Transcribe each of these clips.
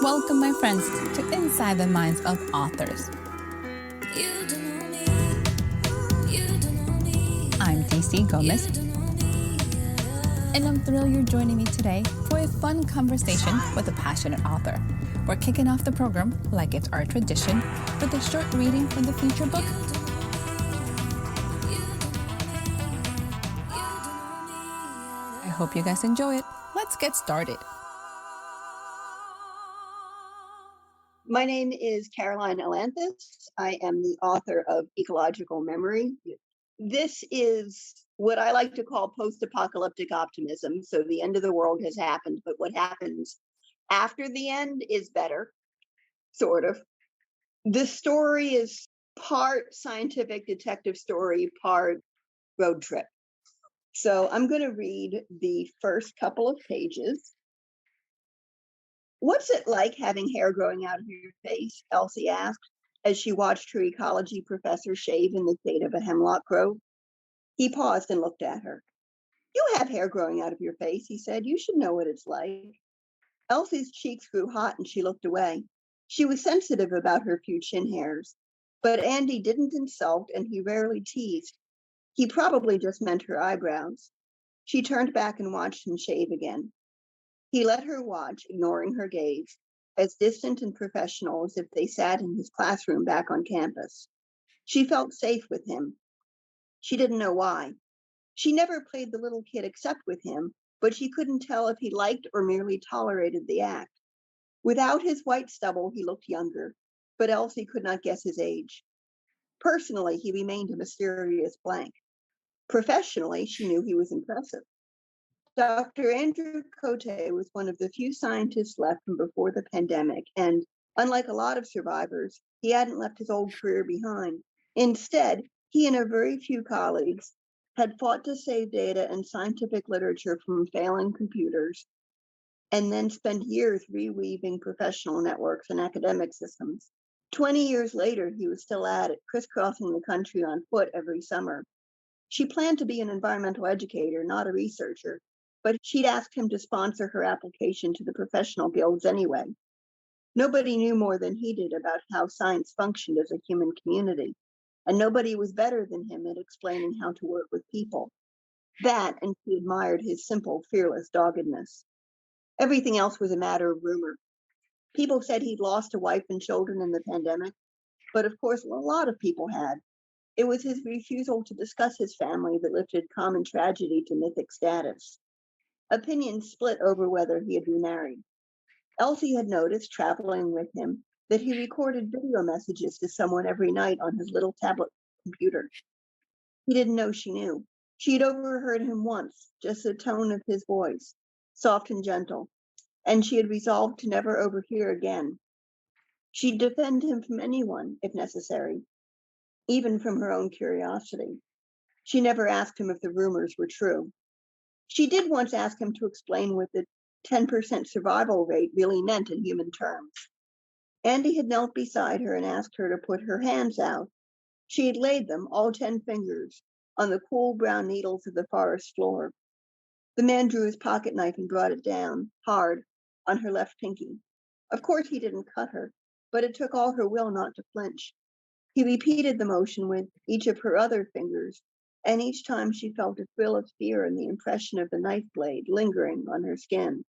Welcome, my friends, to Inside the Minds of Authors. I'm DC Gomez, and I'm thrilled you're joining me today for a fun conversation with a passionate author. We're kicking off the program, like it's our tradition, with a short reading from the feature book. I hope you guys enjoy it. Let's get started. My name is Caroline Ailanthus. I am the author of Ecological Memory. This is what I like to call post-apocalyptic optimism. So the end of the world has happened, but what happens after the end is better, sort of. The story is part scientific detective story, part road trip. So I'm going to read the first couple of pages. "What's it like having hair growing out of your face?" Elsie asked, as she watched her ecology professor shave in the shade of a hemlock grove. He paused and looked at her. "You have hair growing out of your face," he said. "You should know what it's like." Elsie's cheeks grew hot and she looked away. She was sensitive about her few chin hairs. But Andy didn't insult and he rarely teased. He probably just meant her eyebrows. She turned back and watched him shave again. He let her watch, ignoring her gaze, as distant and professional as if they sat in his classroom back on campus. She felt safe with him. She didn't know why. She never played the little kid except with him, but she couldn't tell if he liked or merely tolerated the act. Without his white stubble, he looked younger, but Elsie could not guess his age. Personally, he remained a mysterious blank. Professionally, she knew he was impressive. Dr. Andrew Cote was one of the few scientists left from before the pandemic, and unlike a lot of survivors, he hadn't left his old career behind. Instead, he and a very few colleagues had fought to save data and scientific literature from failing computers, and then spent years reweaving professional networks and academic systems. 20 years later, he was still at it, crisscrossing the country on foot every summer. She planned to be an environmental educator, not a researcher, but she'd asked him to sponsor her application to the professional guilds anyway. Nobody knew more than he did about how science functioned as a human community, and nobody was better than him at explaining how to work with people. That, and she admired his simple, fearless doggedness. Everything else was a matter of rumor. People said he'd lost a wife and children in the pandemic, but of course a lot of people had. It was his refusal to discuss his family that lifted common tragedy to mythic status. Opinions split over whether he had remarried. Elsie had noticed, traveling with him, that he recorded video messages to someone every night on his little tablet computer. He didn't know she knew. She had overheard him once, just the tone of his voice, soft and gentle, and she had resolved to never overhear again. She'd defend him from anyone, if necessary, even from her own curiosity. She never asked him if the rumors were true. She did once ask him to explain what the 10% survival rate really meant in human terms. Andy had knelt beside her and asked her to put her hands out. She had laid them, all 10 fingers, on the cool brown needles of the forest floor. The man drew his pocket knife and brought it down, hard, on her left pinky. Of course he didn't cut her, but it took all her will not to flinch. He repeated the motion with each of her other fingers, and each time she felt a thrill of fear and the impression of the knife blade lingering on her skin.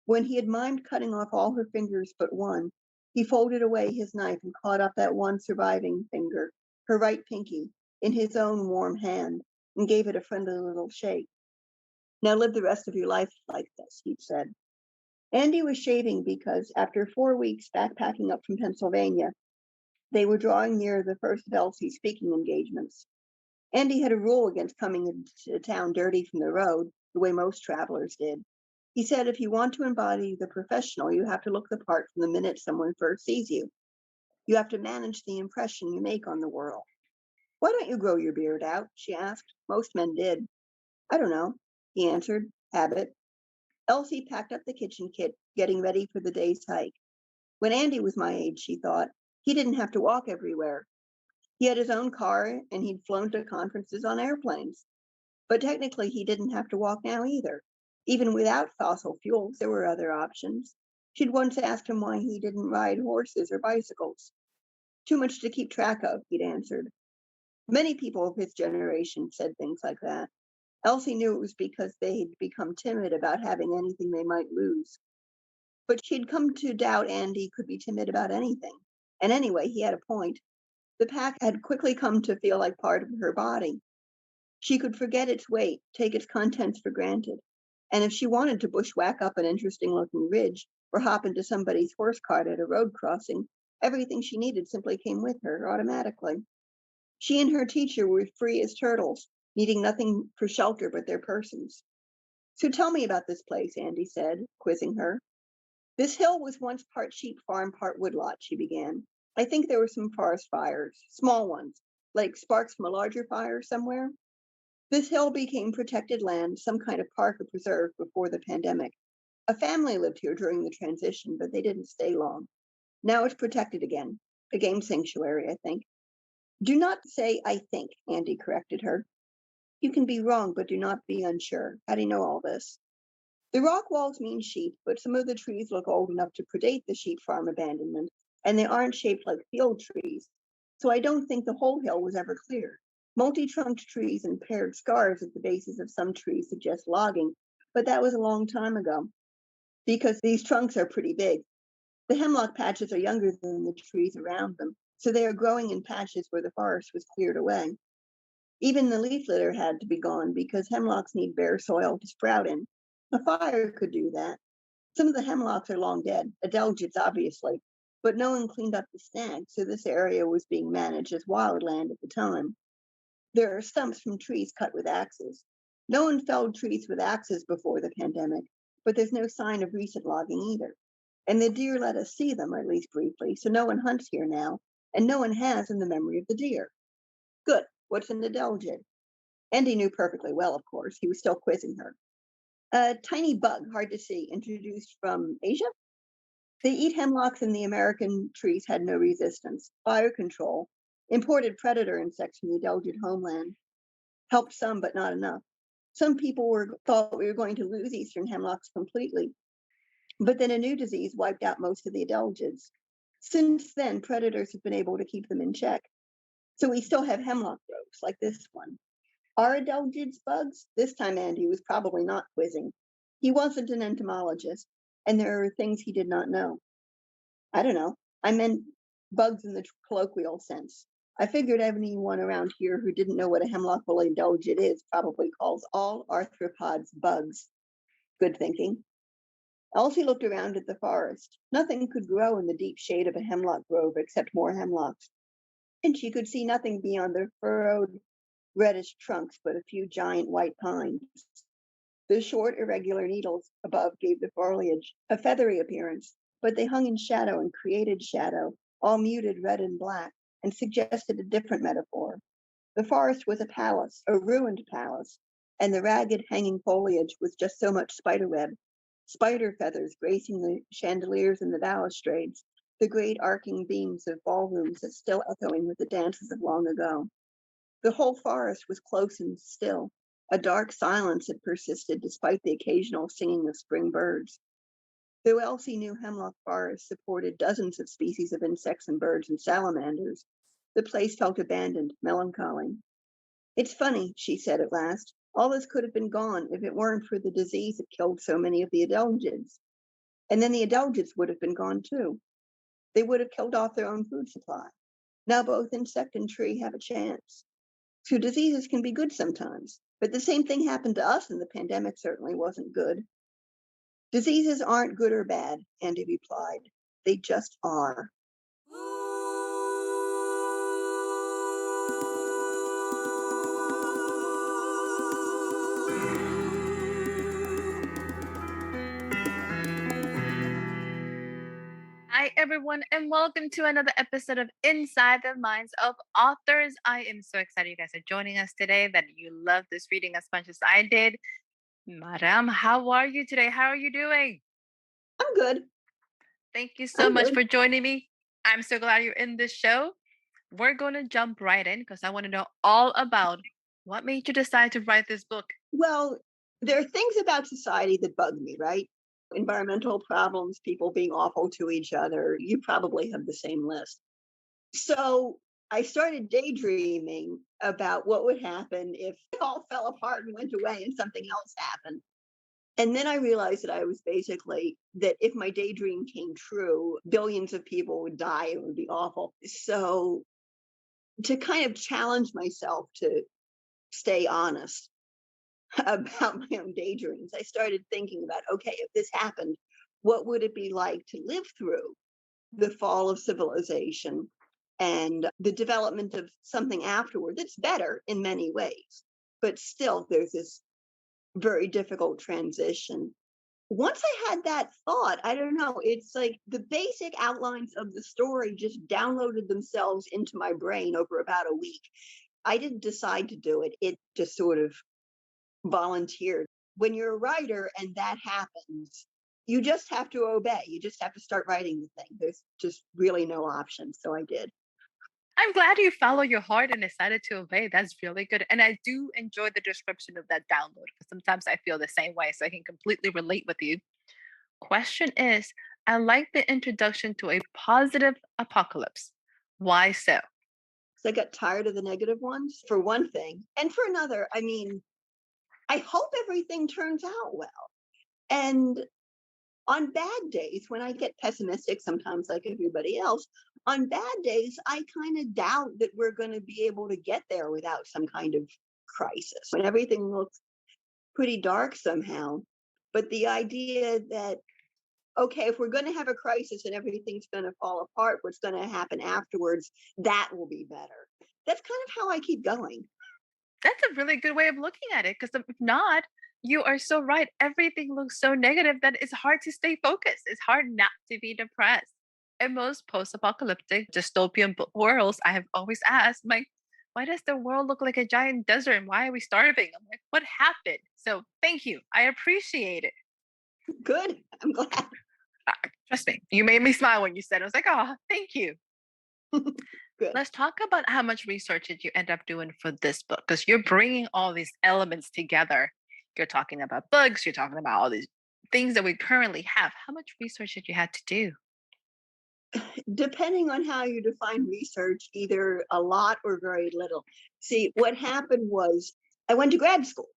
When he had mimed cutting off all her fingers but one, he folded away his knife and caught up that one surviving finger, her right pinky, in his own warm hand, and gave it a friendly little shake. "Now live the rest of your life like this," he'd said. Andy was shaving because after 4 weeks backpacking up from Pennsylvania, they were drawing near the first of Elsie's speaking engagements. Andy had a rule against coming into town dirty from the road, the way most travelers did. He said if you want to embody the professional, you have to look the part from the minute someone first sees you. You have to manage the impression you make on the world. "Why don't you grow your beard out?" she asked. Most men did. "I don't know," he answered. "Habit." Elsie packed up the kitchen kit, getting ready for the day's hike. When Andy was my age, she thought, he didn't have to walk everywhere. He had his own car and he'd flown to conferences on airplanes. But technically, he didn't have to walk now either. Even without fossil fuels, there were other options. She'd once asked him why he didn't ride horses or bicycles. Too much to keep track of, he'd answered. Many people of his generation said things like that. Elsie knew it was because they'd become timid about having anything they might lose. But she'd come to doubt Andy could be timid about anything. And anyway, he had a point. The pack had quickly come to feel like part of her body. She could forget its weight, take its contents for granted. And if she wanted to bushwhack up an interesting-looking ridge or hop into somebody's horse cart at a road crossing, everything she needed simply came with her automatically. She and her teacher were free as turtles, needing nothing for shelter but their persons. So tell me about this place, Andy said, quizzing her. This hill was once part sheep farm, part woodlot, she began. I think there were some forest fires, small ones, like sparks from a larger fire somewhere. This hill became protected land, some kind of park or preserve before the pandemic. A family lived here during the transition, but they didn't stay long. Now it's protected again, a game sanctuary, I think. Do not say I think, Andy corrected her. You can be wrong, but do not be unsure. How do you know all this? The rock walls mean sheep, but some of the trees look old enough to predate the sheep farm abandonment, and they aren't shaped like field trees. So I don't think the whole hill was ever cleared. Multi-trunked trees and paired scars at the bases of some trees suggest logging, but that was a long time ago, because these trunks are pretty big. The hemlock patches are younger than the trees around them, so they are growing in patches where the forest was cleared away. Even the leaf litter had to be gone because hemlocks need bare soil to sprout in. A fire could do that. Some of the hemlocks are long dead, adelgids obviously, but no one cleaned up the snag, so this area was being managed as wildland at the time. There are stumps from trees cut with axes. No one felled trees with axes before the pandemic, but there's no sign of recent logging either. And the deer let us see them, at least briefly, so no one hunts here now, and no one has in the memory of the deer. Good. What's an adelgid? Andy knew perfectly well, of course. He was still quizzing her. A tiny bug, hard to see, introduced from Asia? They eat hemlocks and the American trees had no resistance. Fire control, imported predator insects from the adelgid homeland, helped some, but not enough. Some people thought we were going to lose eastern hemlocks completely, but then a new disease wiped out most of the adelgids. Since then, predators have been able to keep them in check. So we still have hemlock groves like this one. Are adelgids bugs? This time Andy was probably not quizzing. He wasn't an entomologist, and there are things he did not know. I don't know. I meant bugs in the colloquial sense. I figured anyone around here who didn't know what a hemlock woolly adelgid is probably calls all arthropods bugs. Good thinking. Elsie looked around at the forest. Nothing could grow in the deep shade of a hemlock grove except more hemlocks. And she could see nothing beyond the furrowed reddish trunks but a few giant white pines. The short, irregular needles above gave the foliage a feathery appearance, but they hung in shadow and created shadow, all muted red and black, and suggested a different metaphor. The forest was a palace, a ruined palace, and the ragged hanging foliage was just so much spiderweb, spider feathers gracing the chandeliers and the balustrades, the great arcing beams of ballrooms that still echoing with the dances of long ago. The whole forest was close and still. A dark silence had persisted despite the occasional singing of spring birds. Though Elsie knew hemlock forests supported dozens of species of insects and birds and salamanders, the place felt abandoned, melancholy. It's funny, she said at last. All this could have been gone if it weren't for the disease that killed so many of the adelgids. And then the adelgids would have been gone too. They would have killed off their own food supply. Now both insect and tree have a chance. So diseases can be good sometimes, but the same thing happened to us and the pandemic certainly wasn't good. Diseases aren't good or bad, Andy replied. They just are. Hi, everyone, and welcome to another episode of Inside the Minds of Authors. I am so excited you guys are joining us today, that you love this reading as much as I did. Madam, how are you today? How are you doing? I'm good. Thank you so I'm much good. for joining me. I'm so glad you're in this show. We're going to jump right in because I want to know all about what made you decide to write this book. Well, there are things about society that bug me, right? Environmental problems, people being awful to each other. You probably have the same list. So I started daydreaming about what would happen if it all fell apart and went away and something else happened. And then I realized that I was basically that if my daydream came true, billions of people would die. It would be awful. So to kind of challenge myself to stay honest about my own daydreams, I started thinking about, okay, if this happened, what would it be like to live through the fall of civilization and the development of something afterward that's better in many ways? But still, there's this very difficult transition. Once I had that thought, I don't know, it's like the basic outlines of the story just downloaded themselves into my brain over about a week. I didn't decide to do it, it just sort of volunteered. When you're a writer and that happens, you just have to obey. You just have to start writing the thing. There's just really no option. So I did. I'm glad you follow your heart and decided to obey. That's really good. And I do enjoy the description of that download because sometimes I feel the same way. So I can completely relate with you. Question is, I like the introduction to a positive apocalypse. Why so? So I got tired of the negative ones, for one thing. And for another, I mean, I hope everything turns out well. And on bad days, when I get pessimistic, sometimes like everybody else, on bad days, I kind of doubt that we're going to be able to get there without some kind of crisis. When everything looks pretty dark somehow. But the idea that, okay, if we're going to have a crisis and everything's going to fall apart, what's going to happen afterwards, that will be better. That's kind of how I keep going. That's a really good way of looking at it because if not, you are so right. Everything looks so negative that it's hard to stay focused. It's hard not to be depressed. In most post apocalyptic dystopian worlds, I have always asked, like, why does the world look like a giant desert and why are we starving? I'm like, what happened? So thank you. I appreciate it. Good. I'm glad. Trust me, you made me smile when you said it. I was like, oh, thank you. Good. Let's talk about how much research did you end up doing for this book? Because you're bringing all these elements together. You're talking about bugs, you're talking about all these things that we currently have. How much research did you have to do? Depending on how you define research, either a lot or very little. See, what happened was I went to grad school.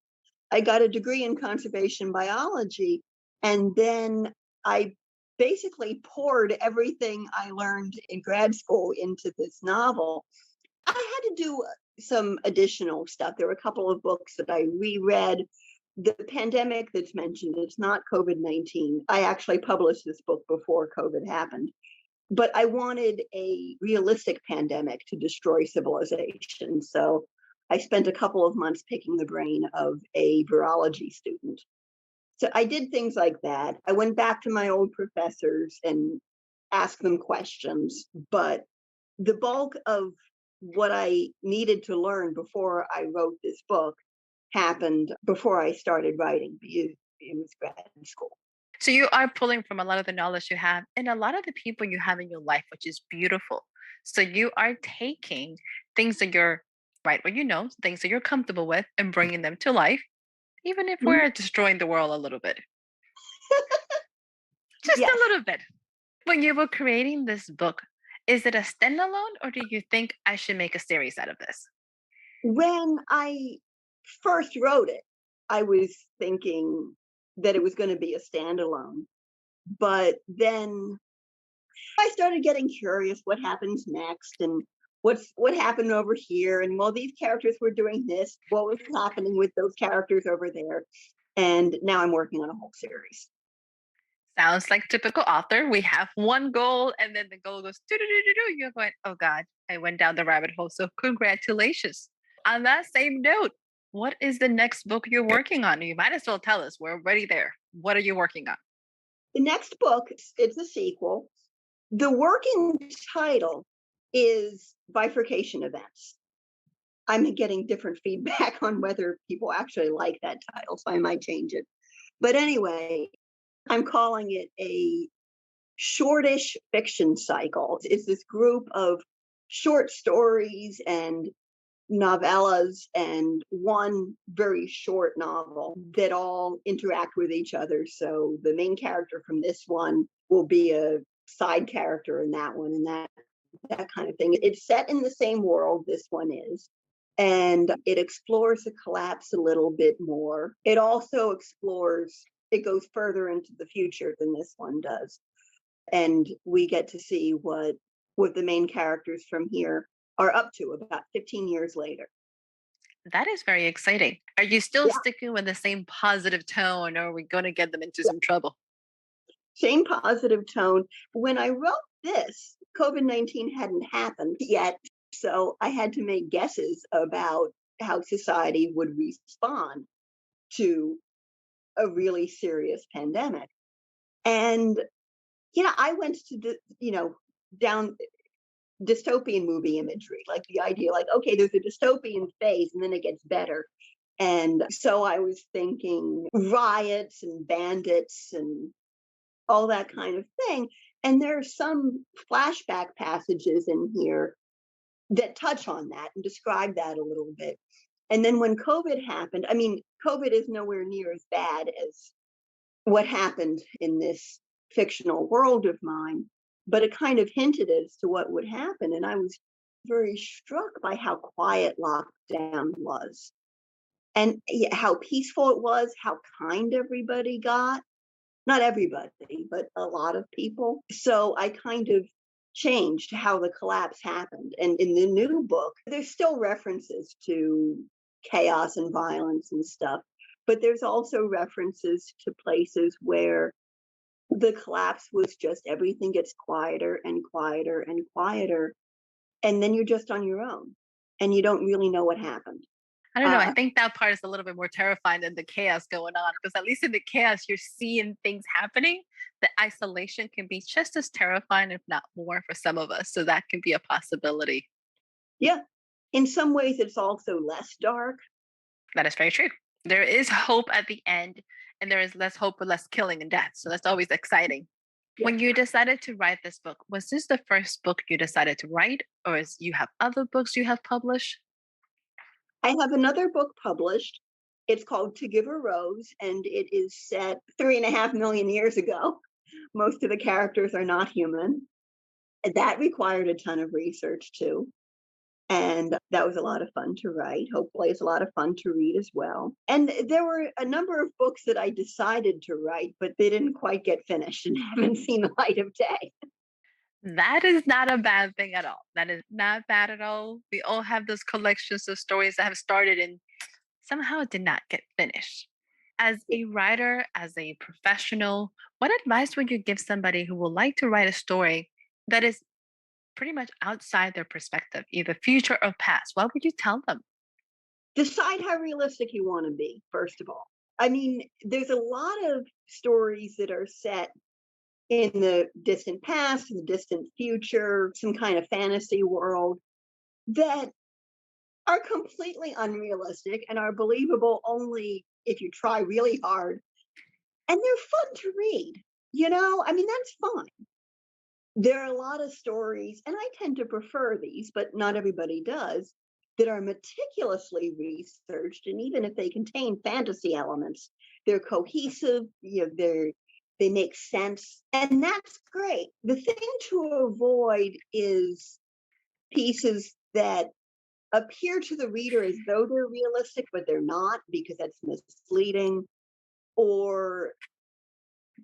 I got a degree in conservation biology, and then I basically poured everything I learned in grad school into this novel. I had to do some additional stuff. There were a couple of books that I reread. The pandemic that's mentioned, it's not COVID-19. I actually published this book before COVID happened. But I wanted a realistic pandemic to destroy civilization. So I spent a couple of months picking the brain of a virology student. So I did things like that. I went back to my old professors and asked them questions. But the bulk of what I needed to learn before I wrote this book happened before I started writing. It was grad school. So you are pulling from a lot of the knowledge you have and a lot of the people you have in your life, which is beautiful. So you are taking things that you're right where you know, things that you're comfortable with, and bringing them to life, even if Mhm. we're destroying the world a little bit, just a Yes. little bit. When you were creating this book, is it a standalone or do you think I should make a series out of this? When I first wrote it, I was thinking that it was going to be a standalone. But then I started getting curious what happens next and what happened over here. And while these characters were doing this, what was happening with those characters over there? And now I'm working on a whole series. Sounds like typical author. We have one goal and then the goal goes do do do do do. You're going, oh God, I went down the rabbit hole. So congratulations. On that same note, what is the next book you're working on? You might as well tell us. We're already there. What are you working on? The next book, it's a sequel. The working title is Bifurcation Events. I'm getting different feedback on whether people actually like that title, so I might change it. But anyway, I'm calling it a shortish fiction cycle. It's this group of short stories and novellas and one very short novel that all interact with each other. So the main character from this one will be a side character in that one, and that kind of thing. It's set in the same world this one is, and it explores the collapse a little bit more. It also it goes further into the future than this one does. And we get to see what the main characters from here are up to about 15 years later. That is very exciting. Are you still Yeah, sticking with the same positive tone, or are we going to get them into some trouble? same positive tone. When I wrote this, COVID-19 hadn't happened yet, so I had to make guesses about how society would respond to a really serious pandemic. And I went to down dystopian movie imagery, like the idea, like, okay, there's a dystopian phase and then it gets better. And so I was thinking riots and bandits and all that kind of thing. And there are some flashback passages in here that touch on that and describe that a little bit. And then when COVID happened, I mean, COVID is nowhere near as bad as what happened in this fictional world of mine, but it kind of hinted as to what would happen. And I was very struck by how quiet lockdown was and how peaceful it was, how kind everybody got. Not everybody, but a lot of people. So I kind of changed how the collapse happened. And in the new book, there's still references to chaos and violence and stuff, but there's also references to places where the collapse was just everything gets quieter and quieter and quieter. And then you're just on your own and you don't really know what happened. I don't know. I think that part is a little bit more terrifying than the chaos going on, because at least in the chaos, you're seeing things happening. The isolation can be just as terrifying, if not more, for some of us. So that can be a possibility. Yeah. In some ways, it's also less dark. That is very true. There is hope at the end, and there is less hope with less killing and death. So that's always exciting. Yeah. When you decided to write this book, was this the first book you decided to write, or is you have other books you have published? I have another book published. It's called To Give a Rose, and it is set 3.5 million years ago. Most of the characters are not human. That required a ton of research too. And that was a lot of fun to write. Hopefully, it's a lot of fun to read as well. And there were a number of books that I decided to write, but they didn't quite get finished and haven't seen the light of day. That is not a bad thing at all. That is not bad at all. We all have those collections of stories that have started and somehow did not get finished. As a writer, as a professional, what advice would you give somebody who would like to write a story that is pretty much outside their perspective, either future or past? What would you tell them? Decide how realistic you want to be, first of all. I mean, there's a lot of stories that are set in the distant past, the distant future, some kind of fantasy world that are completely unrealistic and are believable only if you try really hard. And they're fun to read. I mean, that's fine. There are a lot of stories, and I tend to prefer these, but not everybody does, that are meticulously researched. And even if they contain fantasy elements, they're cohesive, they make sense. And that's great. The thing to avoid is pieces that appear to the reader as though they're realistic, but they're not, because that's misleading, or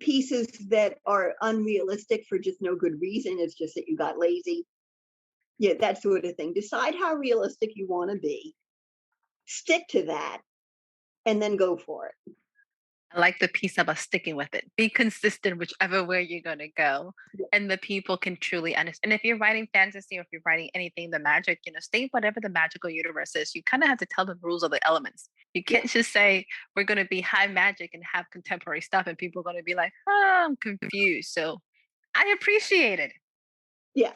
pieces that are unrealistic for just no good reason. It's just that you got lazy. Yeah, that sort of thing. Decide how realistic you want to be, stick to that, and then go for it. I like the piece about sticking with it. Be consistent whichever way you're going to go. Yeah. And the people can truly understand. And if you're writing fantasy or if you're writing anything, the magic, stay whatever the magical universe is. You kind of have to tell the rules of the elements. You can't just say, we're going to be high magic and have contemporary stuff. And people are going to be like, oh, I'm confused. So I appreciate it. Yeah.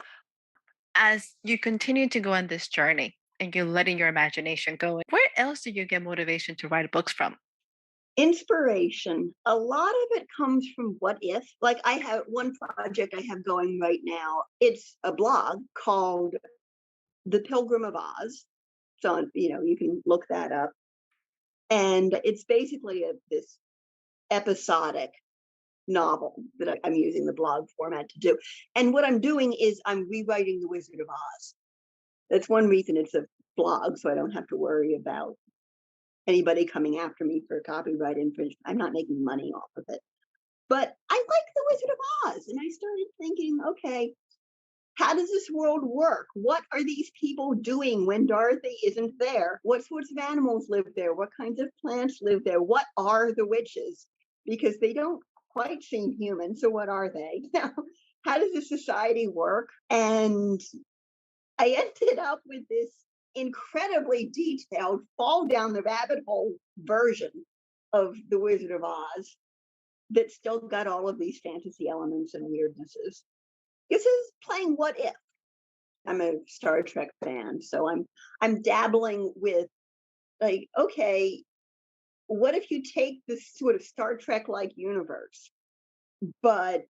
As you continue to go on this journey and you're letting your imagination go, where else do you get motivation to write books from? Inspiration. A lot of it comes from what if. Like, I have one project I have going right now. It's a blog called The Pilgrim of Oz. It's on, you can look that up. And it's basically this episodic novel that I'm using the blog format to do. And what I'm doing is I'm rewriting The Wizard of Oz. That's one reason it's a blog, so I don't have to worry about anybody coming after me for copyright infringement. I'm not making money off of it. But I like The Wizard of Oz. And I started thinking, okay, how does this world work? What are these people doing when Dorothy isn't there? What sorts of animals live there? What kinds of plants live there? What are the witches? Because they don't quite seem human. So what are they? How does this society work? And I ended up with this incredibly detailed fall down the rabbit hole version of The Wizard of Oz that still got all of these fantasy elements and weirdnesses. This is playing What If. I'm a Star Trek fan, so I'm dabbling with, like, okay, what if you take this sort of Star Trek-like universe, but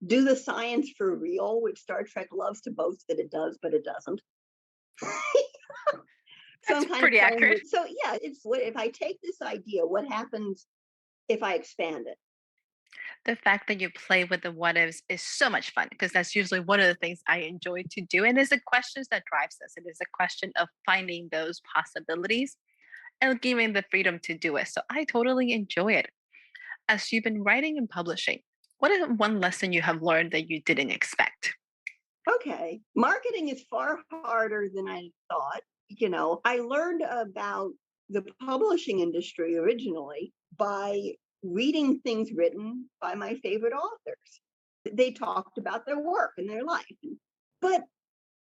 do the science for real, which Star Trek loves to boast that it does, but it doesn't. So That's I'm kind pretty of playing accurate. so yeah, it's what if I take this idea, what happens if I expand it? The fact that you play with the what ifs is so much fun because that's usually one of the things I enjoy to do. And it's the questions that drives us. It is a question of finding those possibilities and giving the freedom to do it. So I totally enjoy it. As you've been writing and publishing, what is one lesson you have learned that you didn't expect? Okay, marketing is far harder than I thought. I learned about the publishing industry originally by reading things written by my favorite authors. They talked about their work and their life. But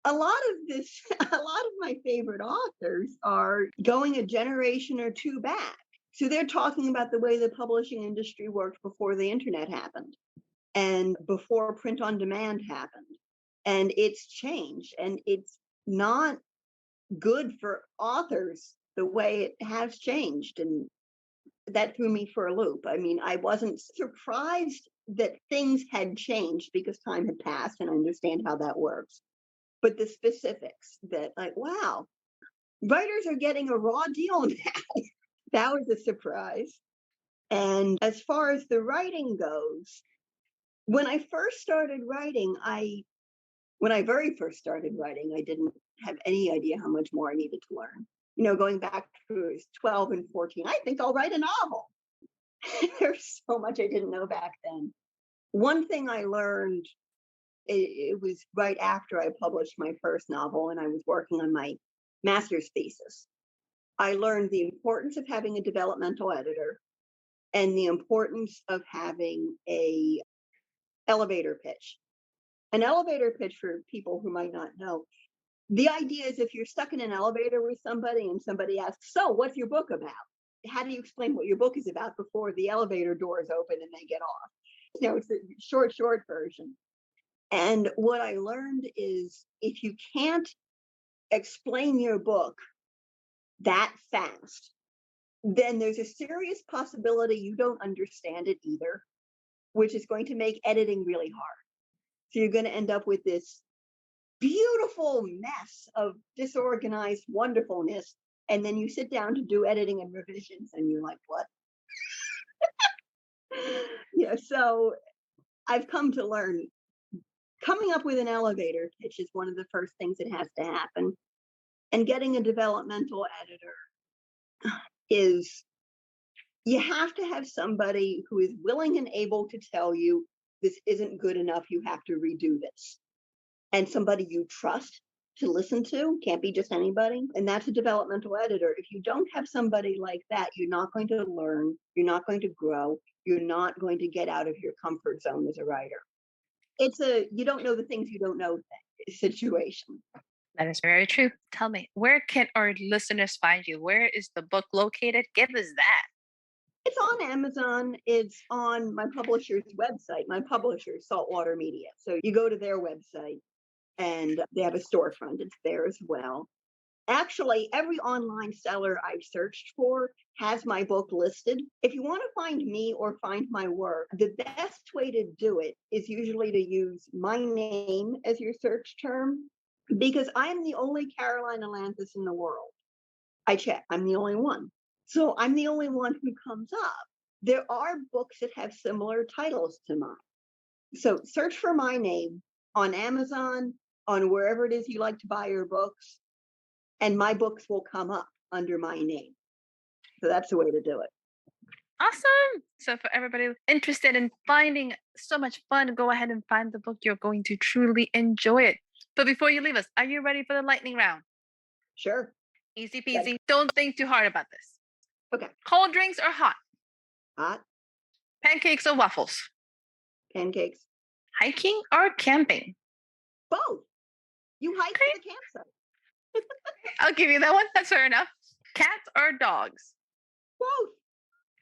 a lot of this, a lot of my favorite authors are going a generation or two back. So they're talking about the way the publishing industry worked before the internet happened and before print on demand happened. And it's changed, and it's not good for authors the way it has changed. And that threw me for a loop. I mean, I wasn't surprised that things had changed because time had passed, and I understand how that works. But the specifics that, like, wow, writers are getting a raw deal now. That was a surprise. And as far as the writing goes, when I first started writing, when I very first started writing, I didn't have any idea how much more I needed to learn. Going back to 12 and 14, I think I'll write a novel. There's so much I didn't know back then. One thing I learned, it was right after I published my first novel and I was working on my master's thesis. I learned the importance of having a developmental editor and the importance of having a elevator pitch. An elevator pitch, for people who might not know, the idea is if you're stuck in an elevator with somebody and somebody asks, so what's your book about? How do you explain what your book is about before the elevator doors open and they get off? It's a short version. And what I learned is if you can't explain your book that fast, then there's a serious possibility you don't understand it either, which is going to make editing really hard. So you're going to end up with this beautiful mess of disorganized wonderfulness. And then you sit down to do editing and revisions and you're like, what? So I've come to learn coming up with an elevator pitch is one of the first things that has to happen. And getting a developmental editor is, you have to have somebody who is willing and able to tell you this isn't good enough, you have to redo this. And somebody you trust to listen to, can't be just anybody. And that's a developmental editor. If you don't have somebody like that, you're not going to learn, you're not going to grow, you're not going to get out of your comfort zone as a writer. It's a you don't know the things you don't know situation. That is very true. Tell me, where can our listeners find you? Where is the book located? Give us that. It's on Amazon. It's on my publisher's website. My publisher, Saltwater Media. So you go to their website and they have a storefront. It's there as well. Actually, every online seller I've searched for has my book listed. If you want to find me or find my work, the best way to do it is usually to use my name as your search term. because I'm the only Caroline Ailanthus in the world. I check, I'm the only one. So I'm the only one who comes up. There are books that have similar titles to mine. So search for my name on Amazon, on wherever it is you like to buy your books, and my books will come up under my name. So that's the way to do it. Awesome. So for everybody interested in finding so much fun, go ahead and find the book. You're going to truly enjoy it. But before you leave us, are you ready for the lightning round? Sure. Easy peasy. Don't think too hard about this. Okay. Cold drinks or hot? Hot. Pancakes or waffles? Pancakes. Hiking or camping? Both. You hike to the campsite. I'll give you that one. That's fair enough. Cats or dogs? Both.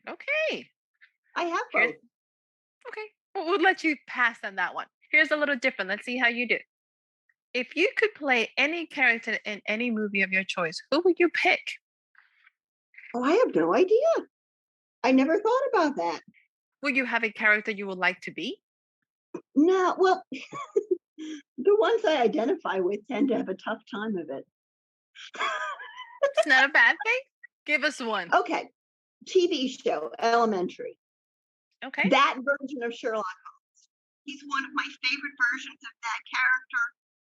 Okay. I have both. Okay. We'll let you pass on that one. Here's a little different. Let's see how you do. If you could play any character in any movie of your choice, who would you pick? Oh, I have no idea. I never thought about that. Would you have a character you would like to be? No, well, the ones I identify with tend to have a tough time of it. It's not a bad thing. Give us one. Okay. TV show, Elementary. Okay. That version of Sherlock Holmes. He's one of my favorite versions of that character.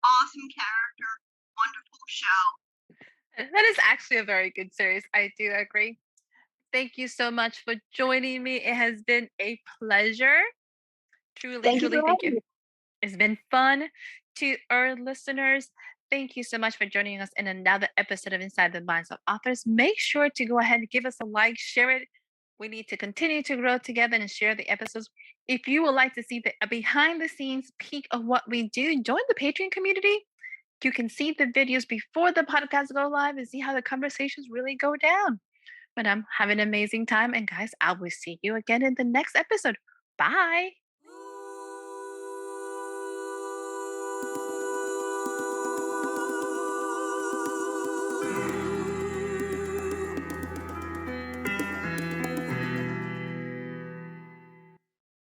Awesome character. Wonderful show. That is actually a very good series. I do agree. Thank you so much for joining me. It has been a pleasure. Truly, Thank you. It's been fun. To our listeners, thank you so much for joining us in another episode of Inside the Minds of Authors. Make sure to go ahead and give us a like, share it. We need to continue to grow together and share the episodes. If you would like to see the behind the scenes peek of what we do, join the Patreon community. You can see the videos before the podcast go live and see how the conversations really go down. But have an amazing time. And guys, I will see you again in the next episode. Bye.